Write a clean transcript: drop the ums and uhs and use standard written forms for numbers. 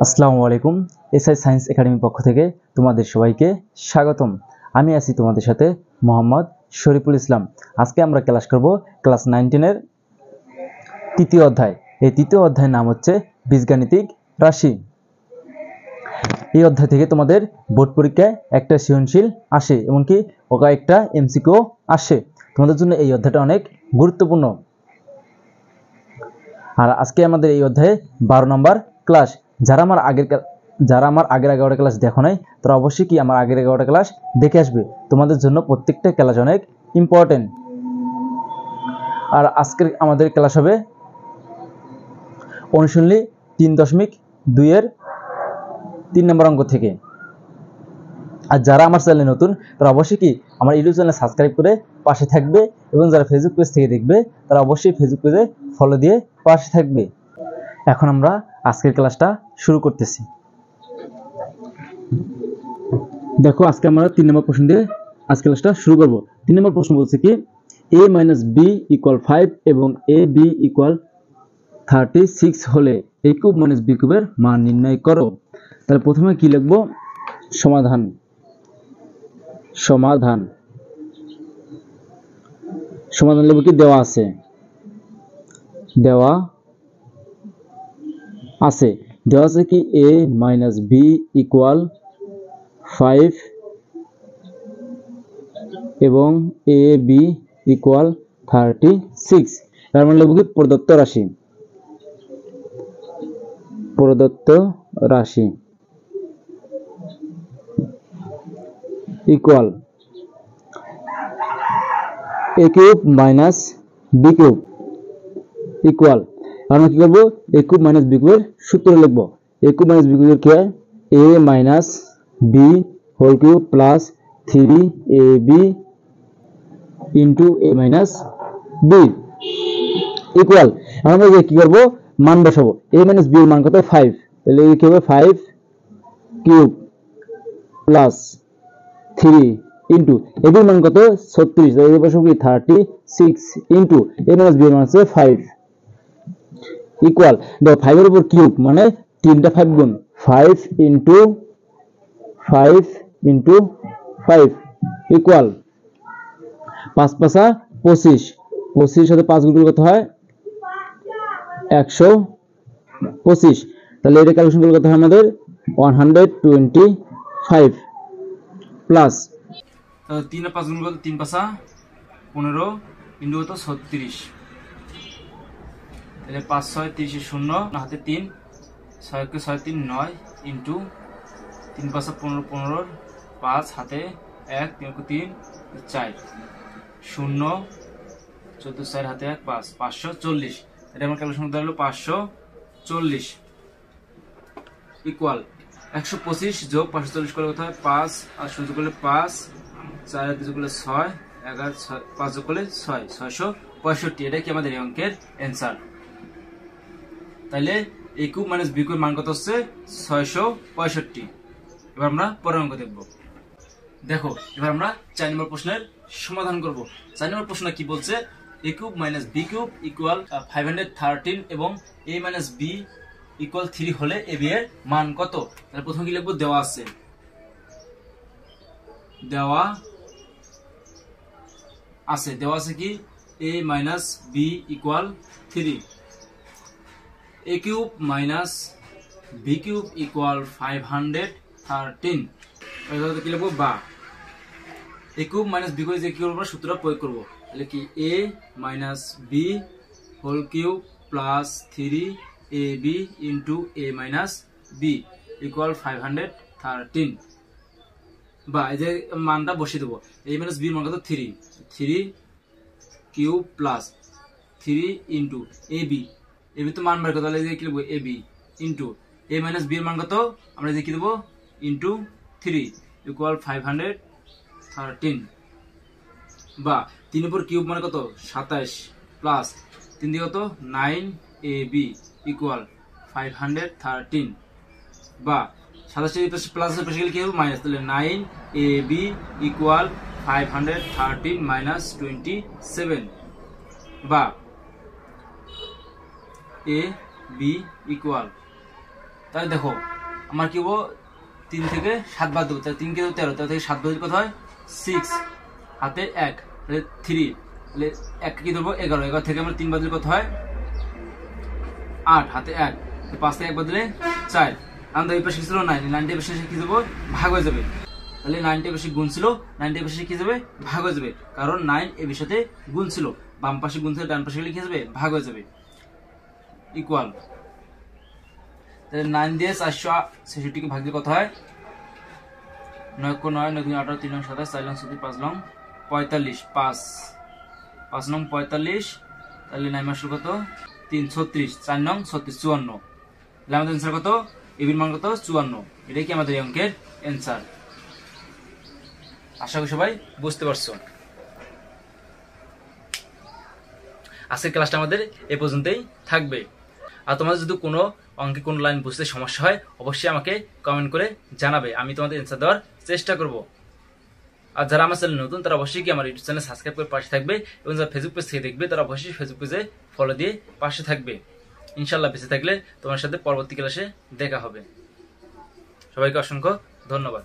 আসসালামু আলাইকুম। SI science একাডেমির পক্ষ থেকে তোমাদের সবাইকে স্বাগতম। আমি আছি তোমাদের সাথে মোহাম্মদ শরীফুল ইসলাম। আজকে আমরা ক্লাস করব ক্লাস 9 এর তৃতীয় অধ্যায়। এই তৃতীয় অধ্যায়ের নাম হচ্ছে বীজগাণিতিক রাশি। এই অধ্যায় থেকে তোমাদের বোর্ড পরীক্ষায় একটা সৃজনশীল আসে, এমনকি একটা এমসিকিউ আসে। তোমাদের জন্য এই অধ্যায়টা অনেক গুরুত্বপূর্ণ। আর আজকে আমাদের এই অধ্যায়ে 12 নম্বর ক্লাস। যারা আমার আগের 11টা ক্লাস দেখো নাই তারা অবশ্যই কি আমার আগের 11টা ক্লাস দেখে আসবে। তোমাদের জন্য প্রত্যেকটা ক্লাস অনেক ইম্পর্টেন্ট। আর আজকের আমাদের ক্লাস হবে অনুশীলনী 3.2 এর 3 নম্বর অঙ্ক থেকে। আর যারা আমার চ্যানেলে নতুন তারা অবশ্যই কি আমার ইউটিউব চ্যানেল সাবস্ক্রাইব করে পাশে থাকবে, এবং যারা ফেসবুক পেজ থেকে দেখবে তারা অবশ্যই ফেসবুক পেজে ফলো দিয়ে পাশে থাকবে। এখন আমরা আজকের ক্লাসটা শুরু করতেছি। দেখো, আজকে আমরা 3 নম্বর প্রশ্ন দিয়ে আজকের ক্লাসটা শুরু করব। 3 নম্বর প্রশ্ন বলছে কি a - b = 5 এবং ab = 36 হলে a কিউব - b কিউবের মান নির্ণয় করো। তাহলে প্রথমে কি লিখব? সমাধান। লিখব কি দেওয়া আছে কি a - b = 5 এবং ab = 36। তার মানে লিখব কি প্রদত্ত রাশি equal a cube - b cube equal. আমরা কি করব? a কিউব - b কিউবের সূত্র লিখব। a কিউব - b কিউবের কি হয়? a - b whole cube plus 3ab into a - b equal. আমরা কি করব? মান বসাবো। a - b এর মান কত? 5। তাহলে কি হবে? 5 কিউব প্লাস 3 ইনটু ab এর মান কত? 36। তাহলে বসাবো কি 36 ইনটু a - b এর মান হচ্ছে 5 ইকুয়াল। দেখো 5 এর উপর কিউব মানে 3টা 5 গুণ 5 ইনটু 5 ইকুয়াল 5 × 5 = 25। 25 সাথে 5 গুণ করলে কত হয়? 125। তাহলে এটা ক্যালকুলেশন করলে কত হয় আমাদের? 125 প্লাস 3 আর 5 গুণ করলে 3 × 5 = 15 ইনটু কত? 36। তাহলে 5 × 6 = 30, 0 হাতে 3, 6 × 6 = 3 9 ইনটু 3 × 5 = 15, 15 5 হাতে 1 3 × 3 4 0 14 4 হাতে 1 5 540। এটা আমার ক্যালকুলেশন করতে হলো 540 ইকুয়াল 125 যোগ 540 করলে কত হয়? 5 আর 0 যোগ করলে 5 4 আর 2 যোগ করলে 6 11 5 যোগ করলে 6 665। এটা কি আমাদের এই অঙ্কের অ্যানসার। তাহলে a কিউব - b কিউবের মান কত হচ্ছে? 665। এবার আমরা পরের অঙ্ক দেখব। দেখো, এবার আমরা 4 নম্বর প্রশ্নের সমাধান করব। 4 নম্বর প্রশ্ন কি বলছে? a কিউব - b কিউব = 513 এবং a - b = 3 হলে ab এর মান কত? তাহলে প্রথমে কি লিখব? দেওয়া আছে কি a - b = 3। a cube - b cube = 513। এটা কি লিখব? বা a কিউব - b কিউব যে কি করব? সূত্রটা প্রয়োগ করব। তাহলে কি a - b whole cube plus 3ab into a - b = 513। বা এই যে মানটা বসিয়ে দেবো। a - b এর মান কত? 3 কিউব প্লাস 3 ইনটু ab তো মান বের করতে হলে কি লিখব? ab ইনটু a - b এর মান কত? আমরা লিখে দেবো ইনটু 3 = 513। বা 3 উপর কিউব মানে কত? 27 প্লাস 3 দিয়ে কত? 9ab = 513। বা 27 প্লাস পাশে গেলে কি হবে? মাইনাস। তাহলে 9ab = 513 - 27। বা ab = তাহলে দেখো আমার কি হবো 3 থেকে 7 বাদ দেবো, তাহলে 3 কে 13, তাহলে থেকে 7 বাদ কত হয় 6, হাতে 1 তাহলে 3, তাহলে 1 কি ধরবো 11, 11 থেকে আমরা 3 বাদ দিলে কত হয় 8, হাতে 1, 5 থেকে 1 বাদ দিলে 4, আমাদের এই পাশে কি ছিল 9, 9 এর পাশে কি দেবো ভাগ হয়ে যাবে, তাহলে 9 এর পাশে গুণ ছিল, 9 এর পাশে কি যাবে ভাগ হয়ে যাবে, কারণ 9 এর সাথে গুণ ছিল, বাম পাশে গুণ ছিল ডান পাশে গেলে কি যাবে ভাগ হয়ে যাবে, ইকুয়াল। তাহলে 9 দিয়ে 466 কে ভাগ দিলে কত হয় 9 9 9 18 3 27 4 37 5 45, 5 9 45, তাহলে 9 মাসের কত 3 36, 4 9 36 54, তাহলে আমাদের অ্যান্সার কত এবির মান কত 54, এটাই কি আমাদের এই অঙ্কের অ্যান্সার। আশা করি সবাই বুঝতে পারছো। আজকের ক্লাসটা আমাদের এই পর্যন্তই থাকবে। আর তোমাদের যদি কোনো অঙ্কে কোনো লাইন বুঝতে সমস্যা হয় অবশ্যই আমাকে কমেন্ট করে জানাবে, আমি তোমাদের অ্যান্সার দেওয়ার চেষ্টা করব। আর যারা আমার চ্যানেল নতুন তারা অবশ্যই কি আমার ইউটিউব চ্যানেল সাবস্ক্রাইব করে পাশে থাকবে, এবং যারা ফেসবুক পেজ থেকে দেখবে তারা অবশ্যই ফেসবুক পেজে ফলো দিয়ে পাশে থাকবে। ইনশাল্লাহ বেঁচে থাকলে তোমার সাথে পরবর্তী ক্লাসে দেখা হবে। সবাইকে অসংখ্য ধন্যবাদ।